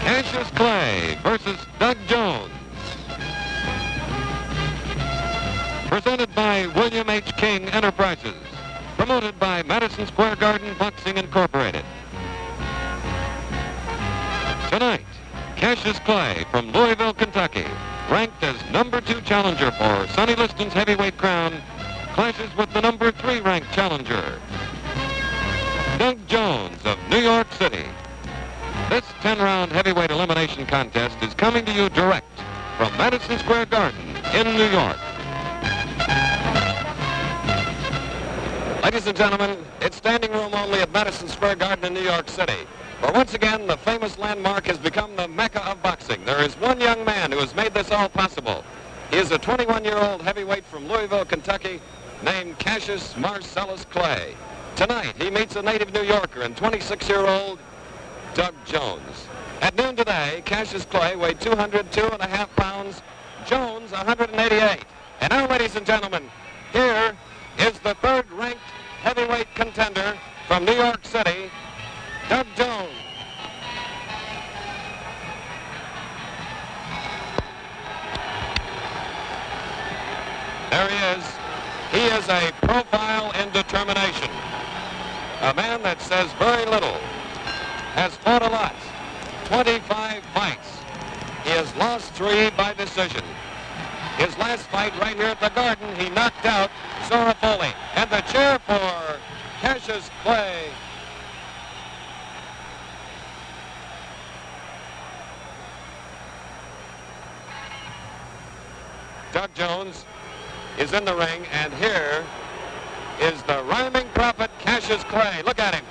Cassius Clay versus Doug Jones. Presented by William H. King Enterprises. Promoted by Madison Square Garden Boxing Incorporated. Tonight, Cassius Clay from Louisville, Kentucky, ranked as number 2 challenger for Sonny Liston's heavyweight crown, clashes with the number 3 ranked challenger, Doug Jones of New York City. This 10-round heavyweight elimination contest is coming to you direct from Madison Square Garden in New York. Ladies and gentlemen, it's standing room only at Madison Square Garden in New York City. For once again, the famous landmark has become the Mecca of boxing. There is one young man who has made this all possible. He is a 21-year-old heavyweight from Louisville, Kentucky, named Cassius Marcellus Clay. Tonight, he meets a native New Yorker and 26-year-old Doug Jones. At noon today, Cassius Clay weighed 202.5 pounds, Jones 188. And now, ladies and gentlemen, here is the third-ranked heavyweight contender from New York City, Doug Jones. There he is. He is a profile in determination. A man that says very little, has fought a lot, 25 fights. He has lost 3 by decision. His last fight right here at the Garden, he knocked out Zora Foley. And the cheer for Cassius Clay. Doug Jones is in the ring, and here is the rhyming prophet Cassius Clay. Look at him.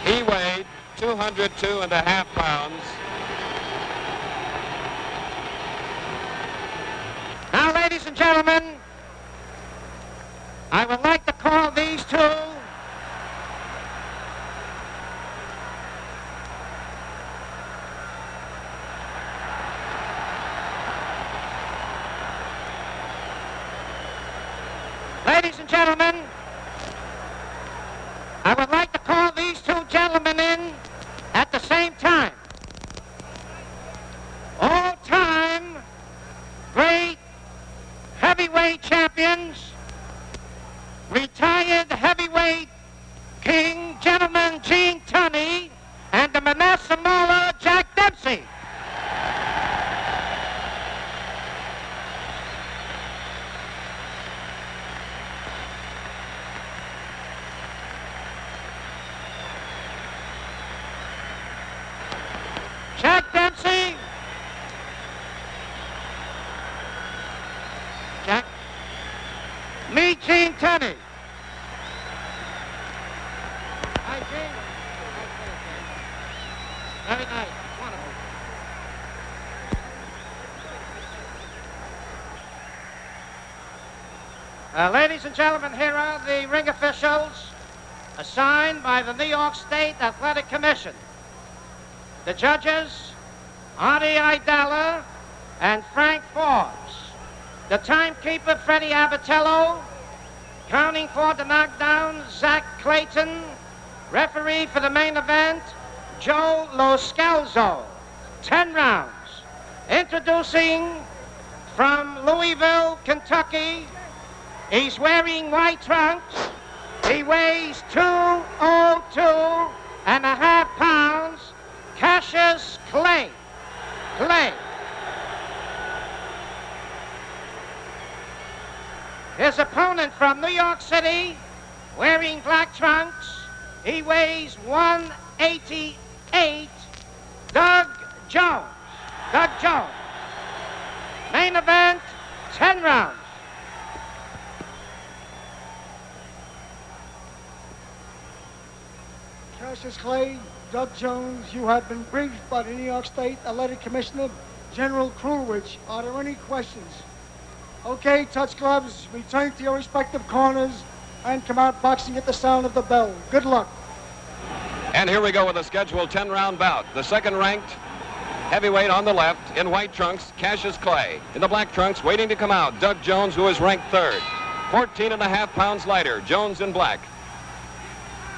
He weighed 202.5 pounds. Now, ladies and gentlemen, I would like to call these two gentlemen in at the same time. All-time great heavyweight champions, retired heavyweight king, gentleman Gene Tunney, and the Manasseh Mauler, Jack Dempsey. Jack Dempsey. Jack. Me, Gene Tunney. Hi, Gene. Very nice. Wonderful. Ladies and gentlemen, here are the ring officials assigned by the New York State Athletic Commission. The judges, Artie Idala and Frank Forbes. The timekeeper, Freddie Abatello. Counting for the knockdown, Zach Clayton. Referee for the main event, Joe Loscalzo. 10 rounds. Introducing from Louisville, Kentucky. He's wearing white trunks. He weighs 202.5 pounds. Cassius Clay. His opponent from New York City, wearing black trunks. He weighs 188. Doug Jones. Main event, 10 rounds. Cassius Clay, Doug Jones, you have been briefed by the New York State Athletic Commissioner, General Krulwich. Are there any questions? Okay, touch gloves, return to your respective corners, and come out boxing at the sound of the bell. Good luck. And here we go with a scheduled 10-round bout. The second-ranked heavyweight on the left, in white trunks, Cassius Clay. In the black trunks, waiting to come out, Doug Jones, who is ranked third. 14.5 pounds lighter, Jones in black.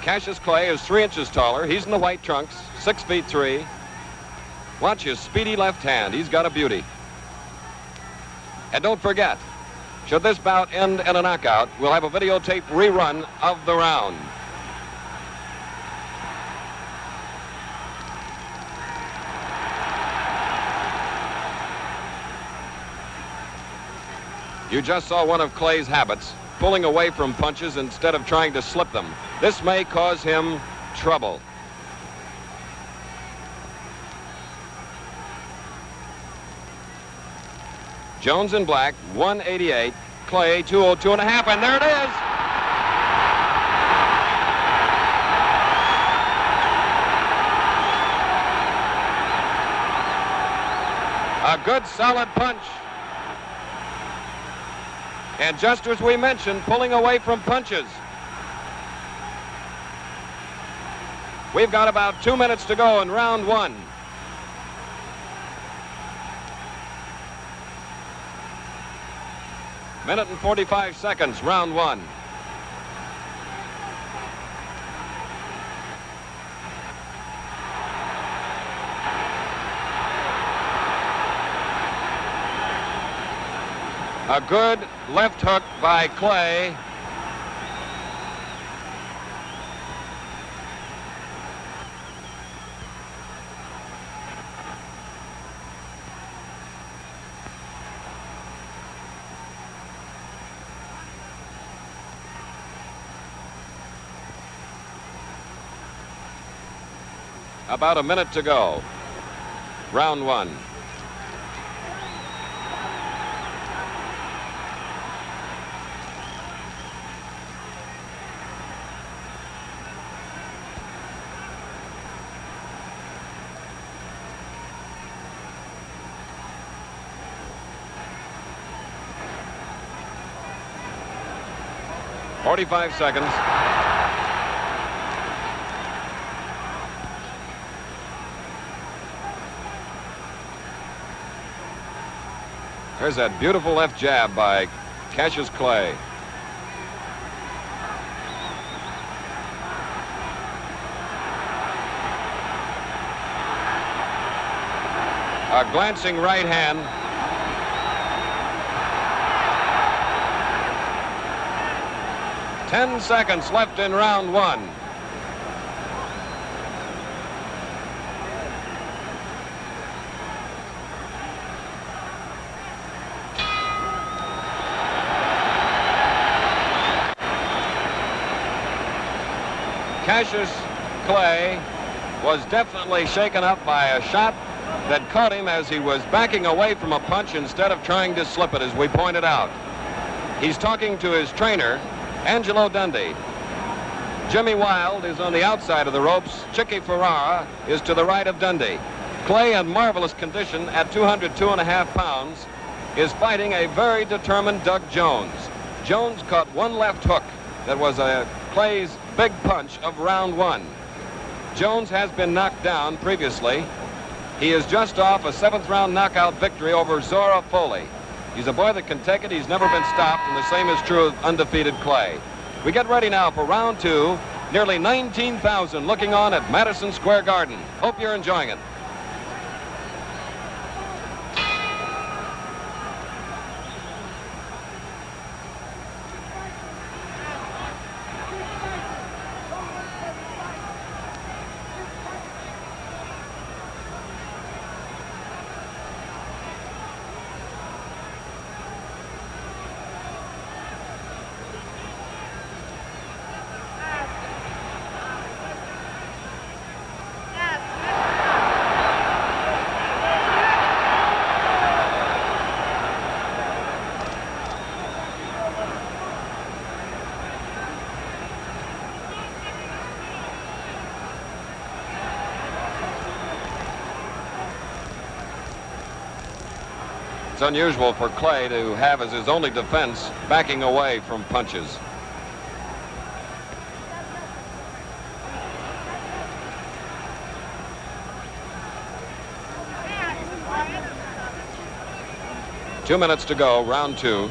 Cassius Clay is 3 inches taller. He's in the white trunks, 6'3". Watch his speedy left hand. He's got a beauty. And don't forget, should this bout end in a knockout, we'll have a videotape rerun of the round. You just saw one of Clay's habits, pulling away from punches instead of trying to slip them. This may cause him trouble. Jones in black, 188. Clay, 202.5, and there it is. A good solid punch. And just as we mentioned, pulling away from punches. We've got about 2 minutes to go in round one. Minute and 45 seconds, round one. A good left hook by Clay. About a minute to go. Round one. "45 seconds. There's that beautiful left jab by Cassius Clay. A glancing right hand. "10 seconds left in round one. Cassius Clay was definitely shaken up by a shot that caught him as he was backing away from a punch instead of trying to slip it, as we pointed out. He's talking to his trainer, Angelo Dundee. Jimmy Wild is on the outside of the ropes. Chicky Ferrara is to the right of Dundee. Clay, in marvelous condition at 202.5 pounds, is fighting a very determined Doug Jones. Jones caught one left hook that was Clay's big punch of round one. Jones has been knocked down previously. He is just off a 7th-round knockout victory over Zora Foley. He's a boy that can take it. He's never been stopped, and the same is true of undefeated Clay. We get ready now for round two. Nearly 19,000 looking on at Madison Square Garden. Hope you're enjoying it. It's unusual for Clay to have as his only defense backing away from punches. 2 minutes to go, round 2.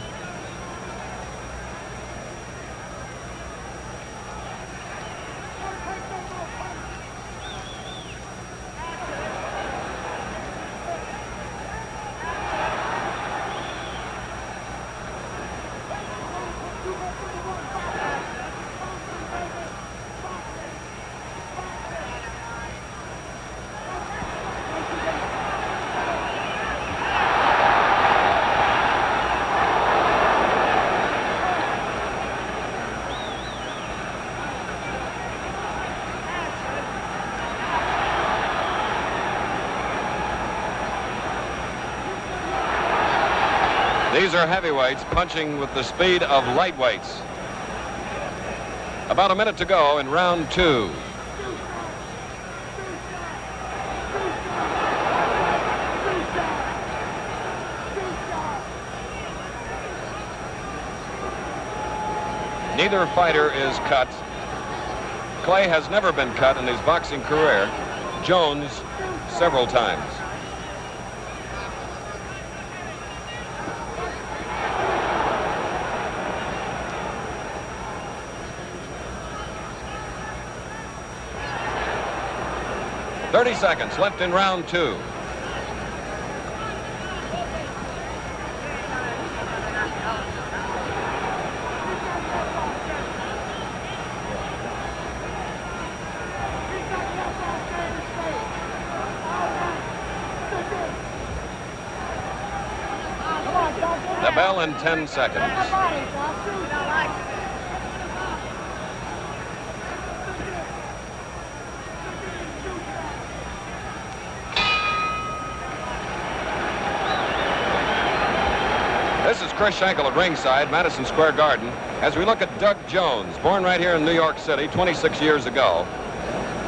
These are heavyweights punching with the speed of lightweights. About a minute to go in round 2. Neither fighter is cut. Clay has never been cut in his boxing career. Jones several times. .30 seconds left in round 2. The bell in 10 seconds. This is Chris Schenkel at ringside, Madison Square Garden, as we look at Doug Jones, born right here in New York City 26 years ago.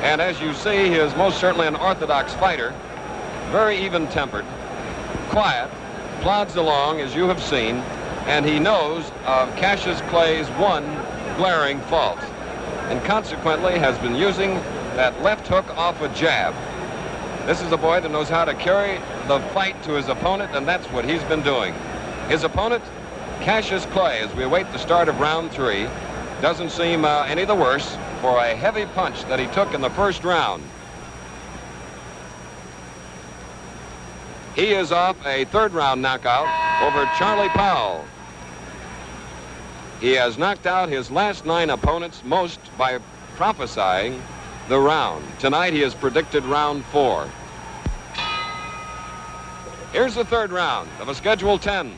And as you see, he is most certainly an orthodox fighter, very even-tempered, quiet, plods along, as you have seen, and he knows of Cassius Clay's one glaring fault, and consequently has been using that left hook off a jab. This is a boy that knows how to carry the fight to his opponent, and that's what he's been doing. His opponent, Cassius Clay, as we await the start of round 3, doesn't seem any the worse for a heavy punch that he took in the first round. He is off a third-round knockout over Charlie Powell. He has knocked out his last 9 opponents, most by prophesying the round. Tonight he has predicted round 4. Here's the third round of a scheduled 10.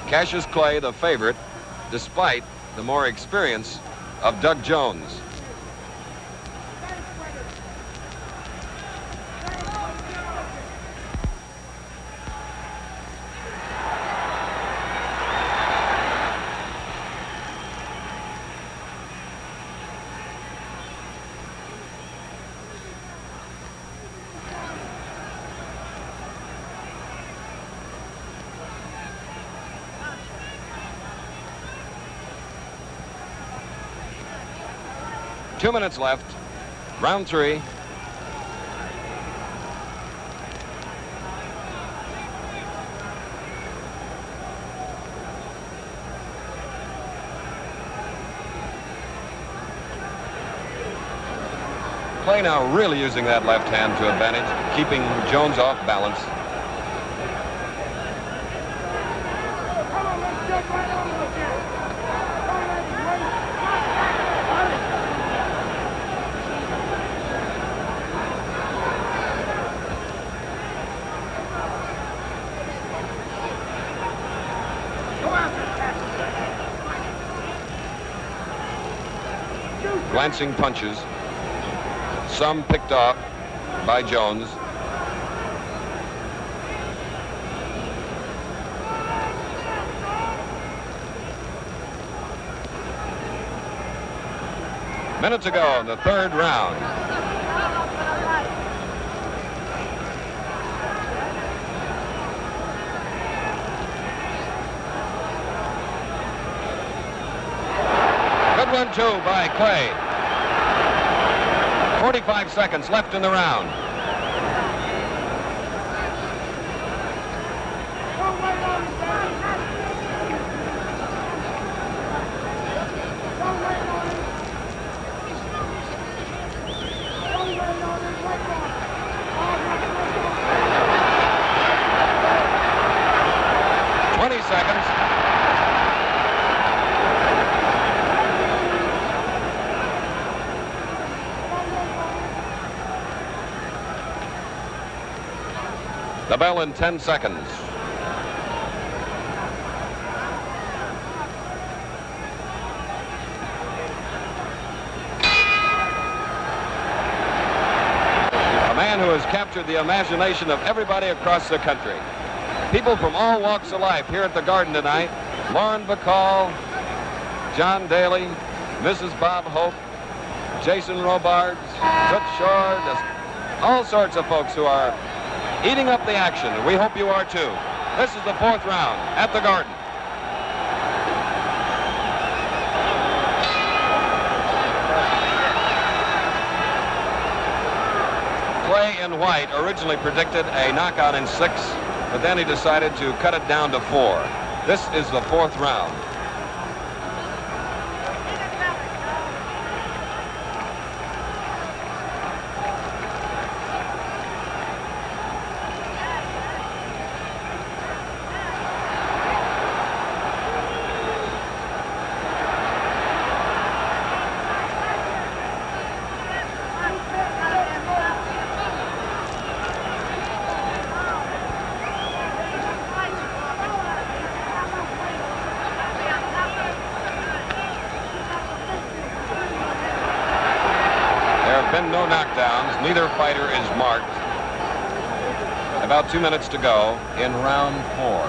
Cassius Clay, the favorite, despite the more experience of Doug Jones. Two minutes left, round 3. Clay now really using that left hand to advantage, keeping Jones off balance. Glancing punches, some picked off by Jones. Minute to go in the third round. 1-2 by Clay. 45 seconds left in the round. The bell in 10 seconds. A man who has captured the imagination of everybody across the country. People from all walks of life here at the Garden tonight. Lauren Bacall, John Daly, Mrs. Bob Hope, Jason Robards, Toots Shore, just all sorts of folks who are eating up the action. We hope you are too. This is the fourth round at the Garden. Clay in white originally predicted a knockout in 6, but then he decided to cut it down to 4. This is the fourth round. Been no knockdowns. Neither fighter is marked. About 2 minutes to go in round 4.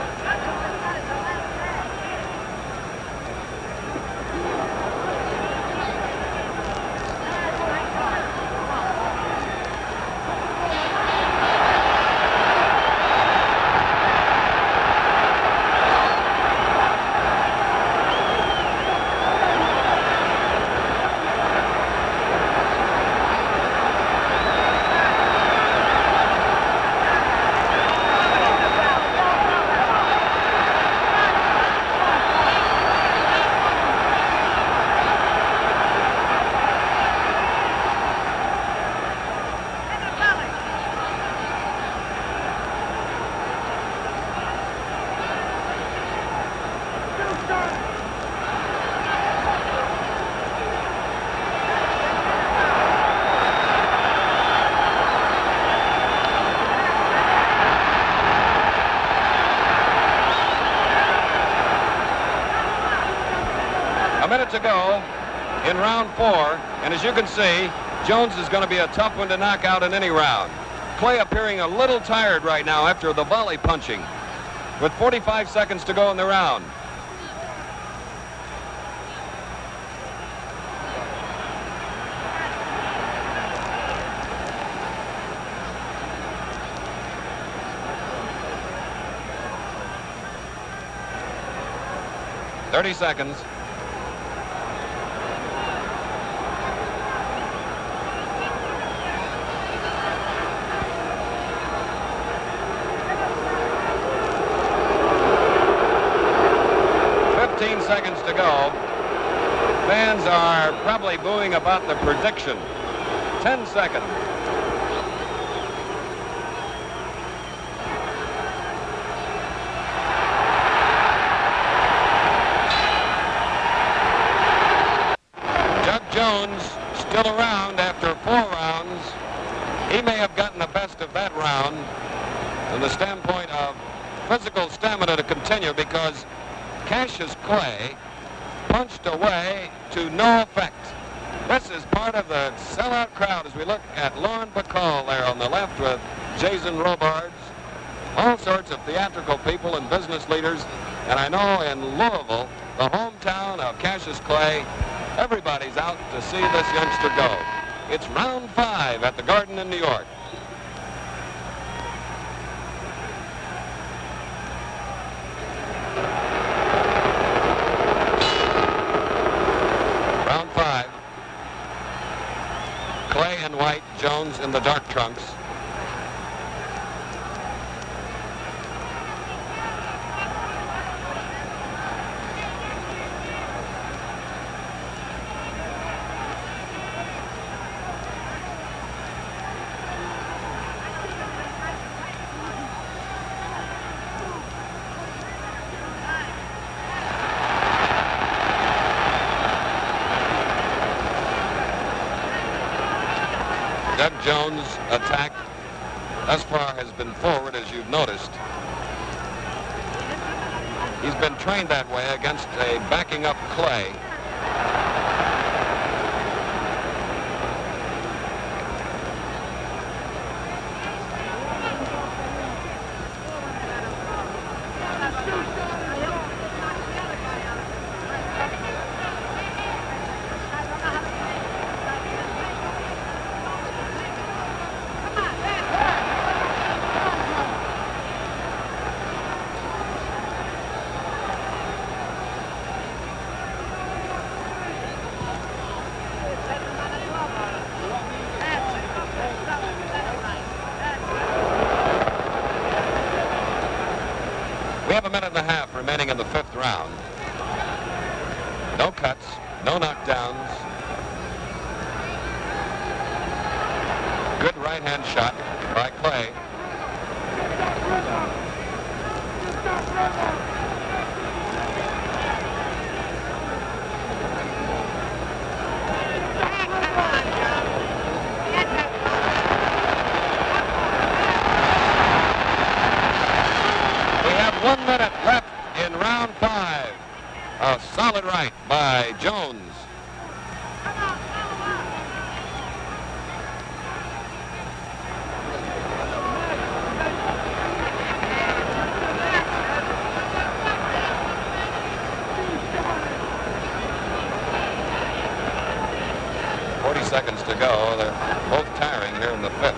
A minute to go in round 4, and as you can see, Jones is going to be a tough one to knock out in any round. Clay appearing a little tired right now after the volley punching, with 45 seconds to go in the round. "30 seconds. Seconds to go. Fans are probably booing about the prediction. 10 seconds. Doug Jones still around after 4 rounds. He may have gotten the best of that round from the standpoint of physical stamina to continue, because Cassius Clay punched away to no effect. This is part of the sellout crowd as we look at Lauren Bacall there on the left with Jason Robards, all sorts of theatrical people and business leaders. And I know in Louisville, the hometown of Cassius Clay, everybody's out to see this youngster go. It's round 5 at the Garden in New York. Clay in white, Jones in the dark trunks. Doug Jones' attack thus far has been forward, as you've noticed. He's been trained that way against a backing up Clay. We have a minute and a half remaining in the fifth round. No cuts, no knockdowns. Good right-hand shot by Clay. We have 1 minute left in round 5. A solid right by Jones. Seconds to go. They're both tiring here in the fifth.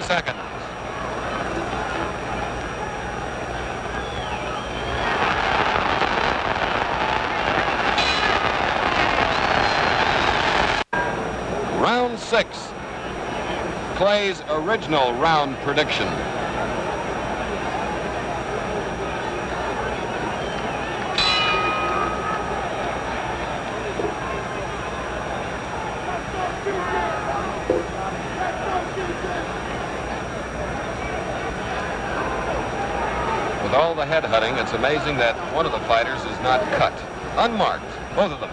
Seconds. Round 6. Clay's original round prediction. With all the headhunting, it's amazing that one of the fighters is not cut. Unmarked, both of them.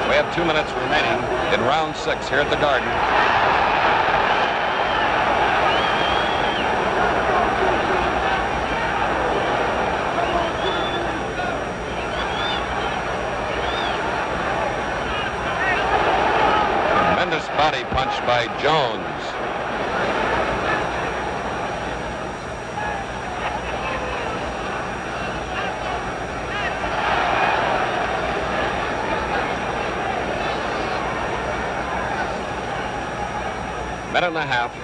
We have 2 minutes remaining in round 6 here at the Garden. Tremendous body punch by Jones. Minute and a half.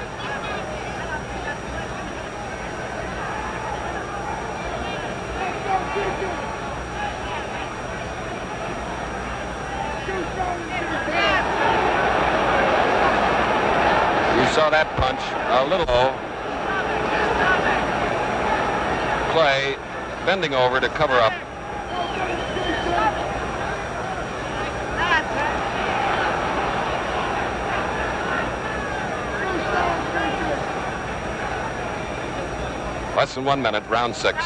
You saw that punch a little low. Clay bending over to cover up. Less than 1 minute, round 6.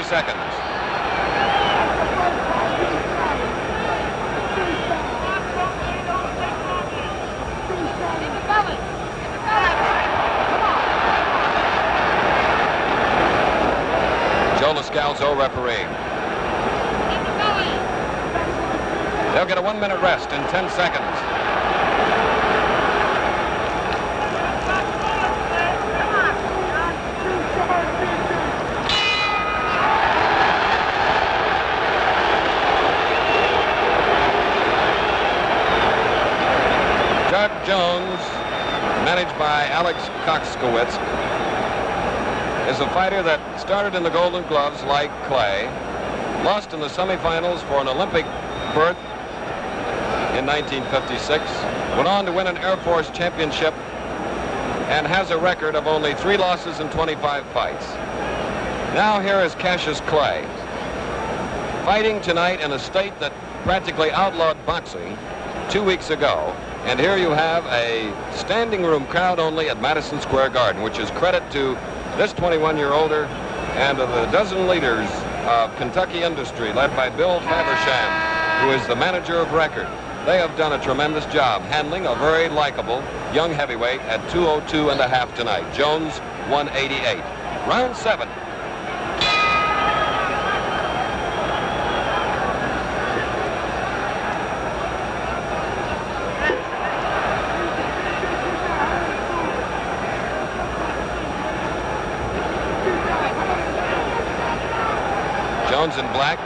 Seconds. Joe Lascalzo refereeing. They'll get a 1 minute rest in 10 seconds. Jones, managed by Alex Coxkowitz, is a fighter that started in the Golden Gloves like Clay, lost in the semifinals for an Olympic berth in 1956, went on to win an Air Force championship, and has a record of only 3 losses in 25 fights. Now here is Cassius Clay, fighting tonight in a state that practically outlawed boxing 2 weeks ago. And here you have a standing room crowd only at Madison Square Garden, which is credit to this 21-year-older and to the dozen leaders of Kentucky industry led by Bill Faversham, who is the manager of record. They have done a tremendous job handling a very likable young heavyweight at 202.5 tonight. Jones, 188. Round 7. Jones in black,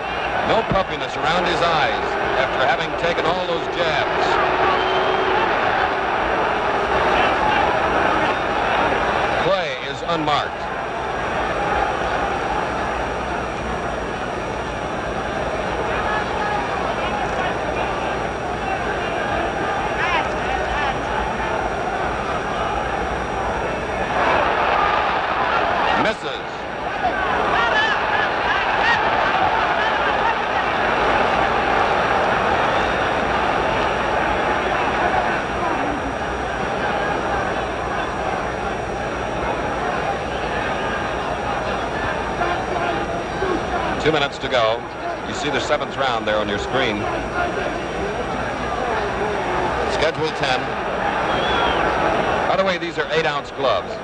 no puffiness around his eyes after having taken all those jabs. Clay is unmarked. Misses. Two minutes to go. You see the 7th round there on your screen. Schedule 10. By the way, these are 8-ounce gloves.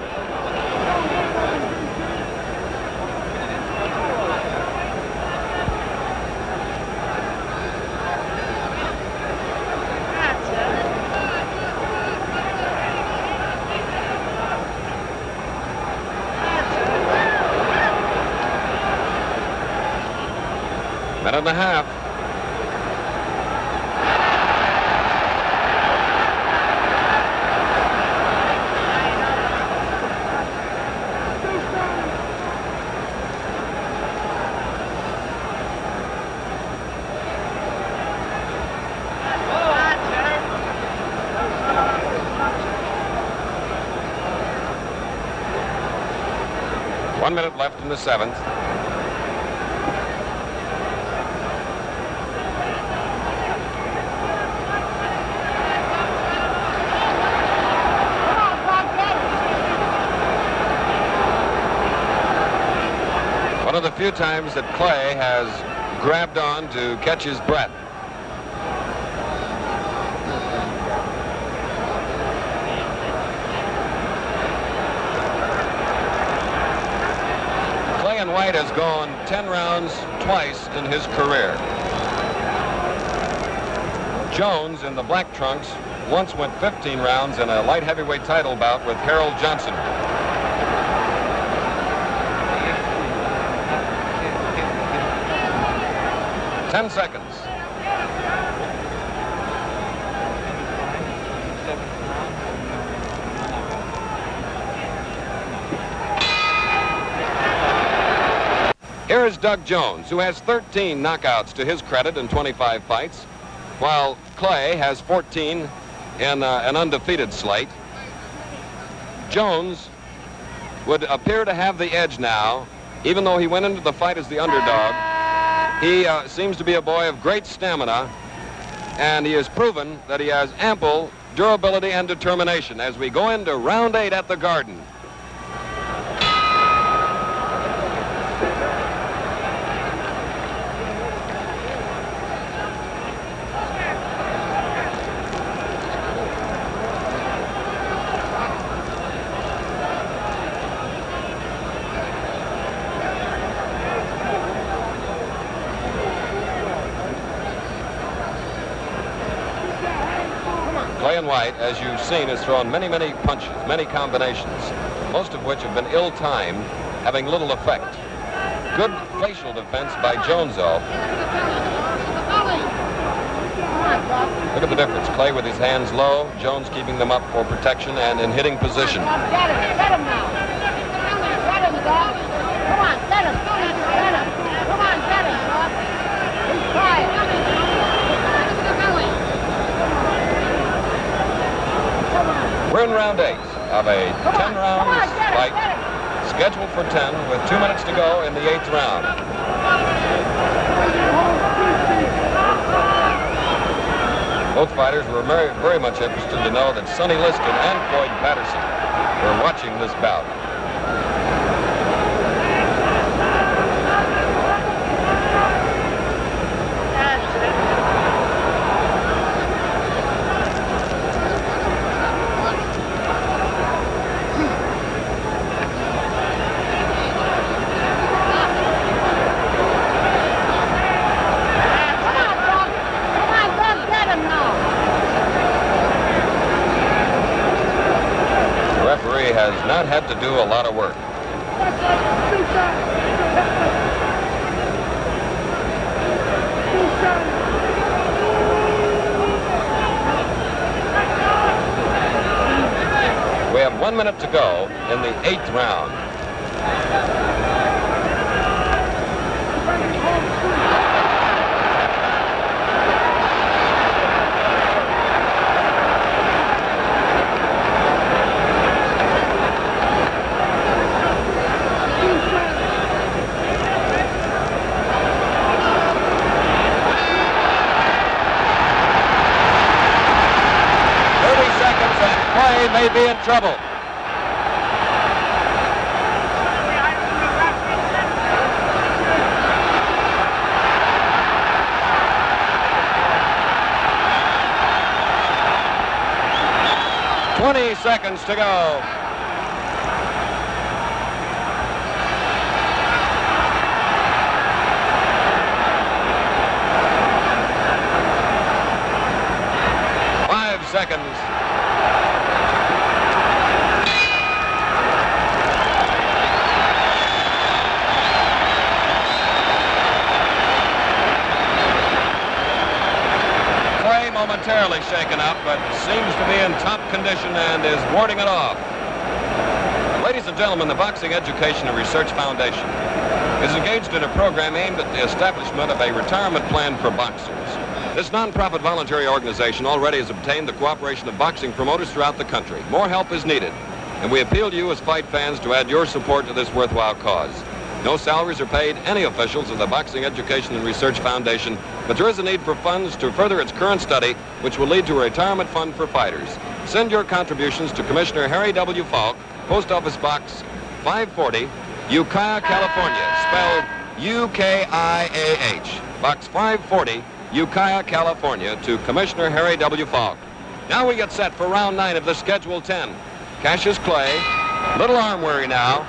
Minute and a half. One minute left in the 7th. One of the few times that Clay has grabbed on to catch his breath. Clay and White has gone 10 rounds twice in his career. Jones in the black trunks once went 15 rounds in a light heavyweight title bout with Harold Johnson. Ten seconds. Here is Doug Jones, who has 13 knockouts to his credit in 25 fights, while Clay has 14 in an undefeated slate. Jones would appear to have the edge now, even though he went into the fight as the underdog. He seems to be a boy of great stamina, and he has proven that he has ample durability and determination as we go into round 8 at the Garden. Clay and White, as you've seen, has thrown many, many punches, many combinations, most of which have been ill-timed, having little effect. Good facial defense by Jones, though. Look at the difference. Clay with his hands low, Jones keeping them up for protection and in hitting position. Get him now. Get him, dog. Come on, get him. Get him. Come on, get him, dog. He's quiet. We're in round 8 of a 10-round fight, scheduled for 10 with 2 minutes to go in the 8th round. Both fighters were very much interested to know that Sonny Liston and Floyd Patterson were watching this bout. Has not had to do a lot of work. We have 1 minute to go in the 8th round. May be in trouble. "20 seconds to go. Seconds. Clay momentarily shaken up, but seems to be in top condition and is warding it off. Ladies and gentlemen, the Boxing Education and Research Foundation is engaged in a program aimed at the establishment of a retirement plan for boxers. This non-profit voluntary organization already has obtained the cooperation of boxing promoters throughout the country. More help is needed, and we appeal to you as fight fans to add your support to this worthwhile cause. No salaries are paid any officials of the Boxing Education and Research Foundation, but there is a need for funds to further its current study, which will lead to a retirement fund for fighters. Send your contributions to Commissioner Harry W. Falk, Post Office Box 540, Ukiah, California, spelled U-K-I-A-H. Box 540, Ukiah, California, to Commissioner Harry W. Falk. Now we get set for round 9 of the Schedule 10. Cassius Clay, little arm weary now.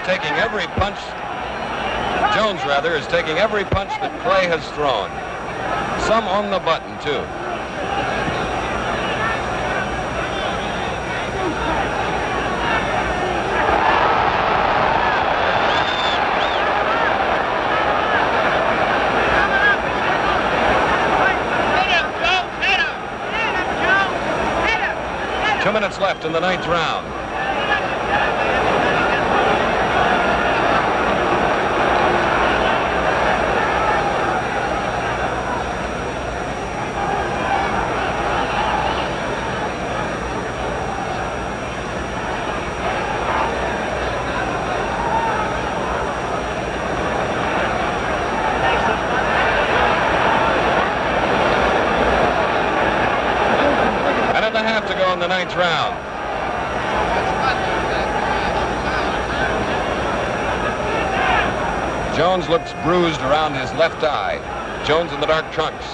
Taking every punch Jones, rather, is taking every punch that Clay has thrown. Some on the button, too. Hit him, Joe. Hit him. 2 minutes left in the 9th round. To go in the 9th round. Jones looks bruised around his left eye. Jones in the dark trunks.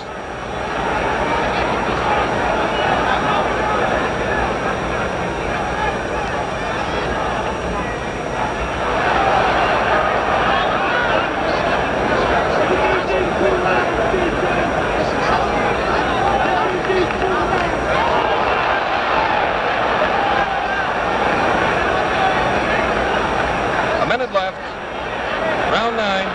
Left. Round 9.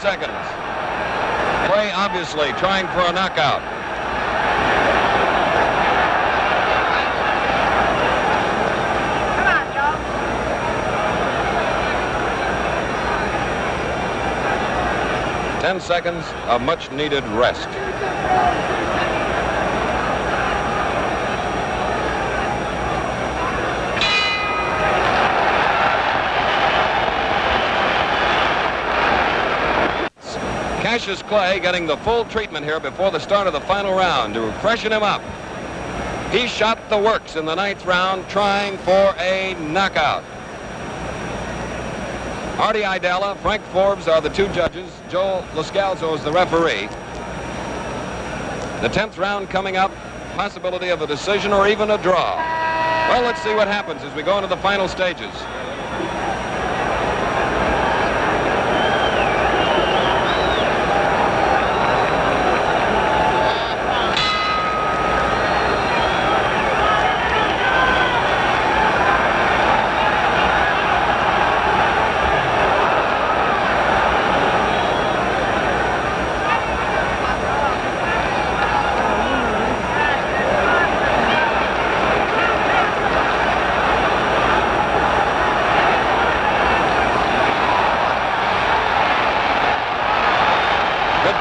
Seconds. Clay obviously trying for a knockout. Come on, Joe. 10 seconds of much needed rest. Cassius Clay getting the full treatment here before the start of the final round to freshen him up. He shot the works in the 9th round trying for a knockout. Artie Idella, Frank Forbes are the 2 judges. Joe Lascalzo is the referee. The 10th round coming up, possibility of a decision or even a draw. Well, let's see what happens as we go into the final stages.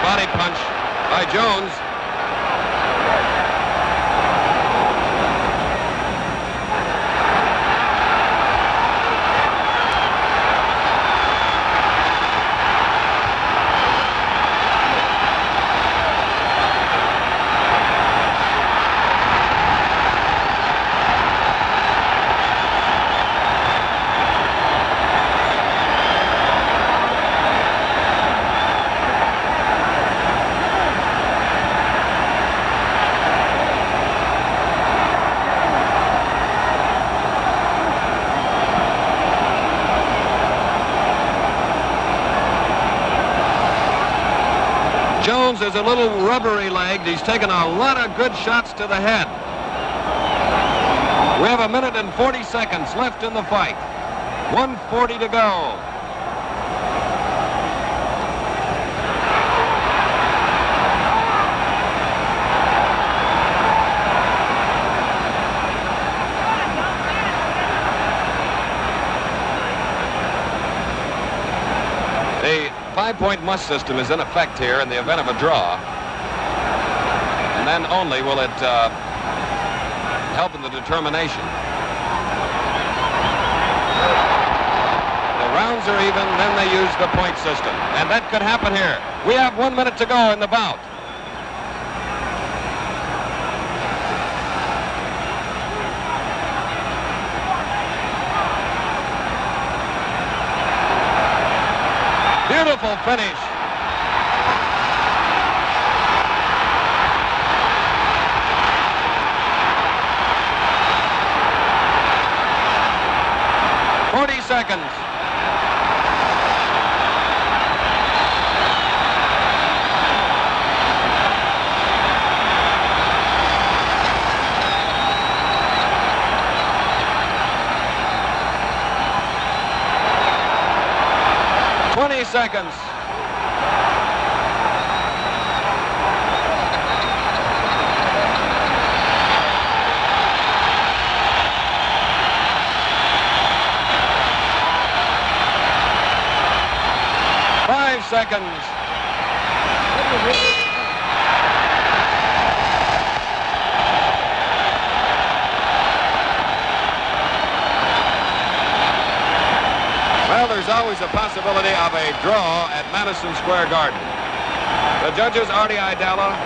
Body punch by Jones. Jones is a little rubbery-legged. He's taken a lot of good shots to the head. We have 1 minute and 40 seconds left in the fight. 1:40 to go. The 5-point must system is in effect here in the event of a draw. And then only will it help in the determination. The rounds are even, then they use the point system. And that could happen here. We have 1 minute to go in the bout. Beautiful finish. Seconds. Seconds. Seconds. Well, there's always a possibility of a draw at Madison Square Garden. The judges, Artie Idala,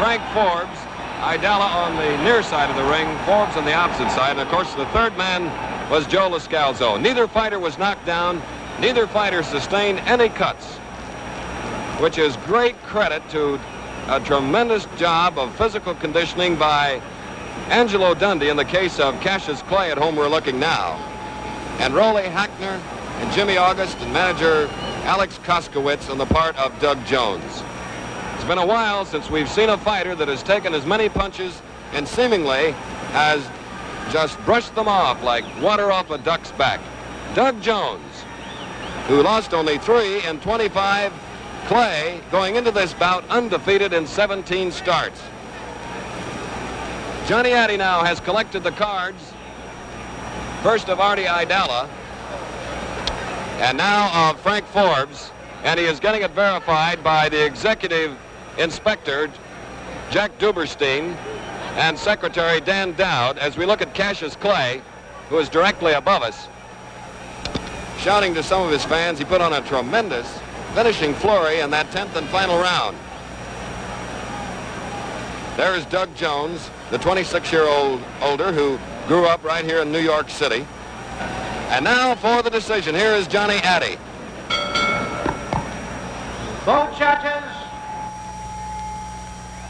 Frank Forbes, Idala on the near side of the ring, Forbes on the opposite side, and of course the third man was Joe Lascalzo. Neither fighter was knocked down. Neither fighter sustained any cuts, which is great credit to a tremendous job of physical conditioning by Angelo Dundee in the case of Cassius Clay, at whom we're looking now, and Rolly Hackner and Jimmy August and manager Alex Koskowitz on the part of Doug Jones. It's been a while since we've seen a fighter that has taken as many punches and seemingly has just brushed them off like water off a duck's back. Doug Jones, who lost only 3 in 25, Clay going into this bout undefeated in 17 starts. Johnny Addy now has collected the cards, first of Artie Idala, and now of Frank Forbes, and he is getting it verified by the executive inspector, Jack Duberstein, and Secretary Dan Dowd, as we look at Cassius Clay, who is directly above us, shouting to some of his fans. He put on a tremendous finishing flurry in that 10th and final round. There is Doug Jones, the 26-year-old older who grew up right here in New York City. And now for the decision, here is Johnny Addy. Both judges,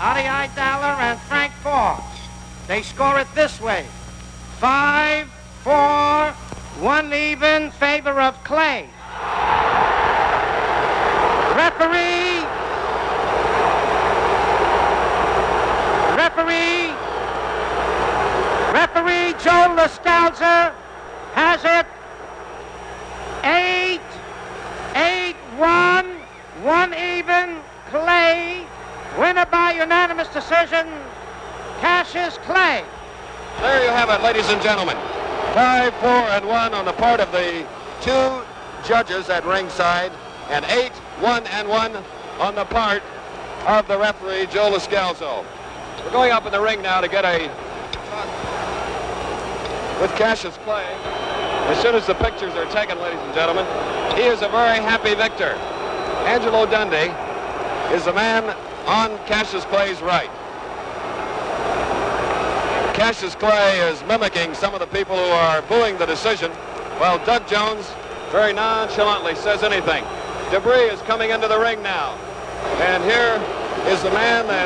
Artie Idala and Frank Forbes, they score it this way: 5-4, 1 even, favor of Clay. Referee Joe Lascalzo has it 8-1, 1 even, Clay. Winner by unanimous decision, Cassius Clay. There you have it, ladies and gentlemen. 5-4-1 on the part of the 2 judges at ringside, and 8-1-1 on the part of the referee, Joe Lascalzo. We're going up in the ring now to get a talk with Cassius Clay. As soon as the pictures are taken, ladies and gentlemen, he is a very happy victor. Angelo Dundee is the man on Cassius Clay's right. Cassius Clay is mimicking some of the people who are booing the decision, while Doug Jones very nonchalantly says anything. Debris is coming into the ring now. And here is the man that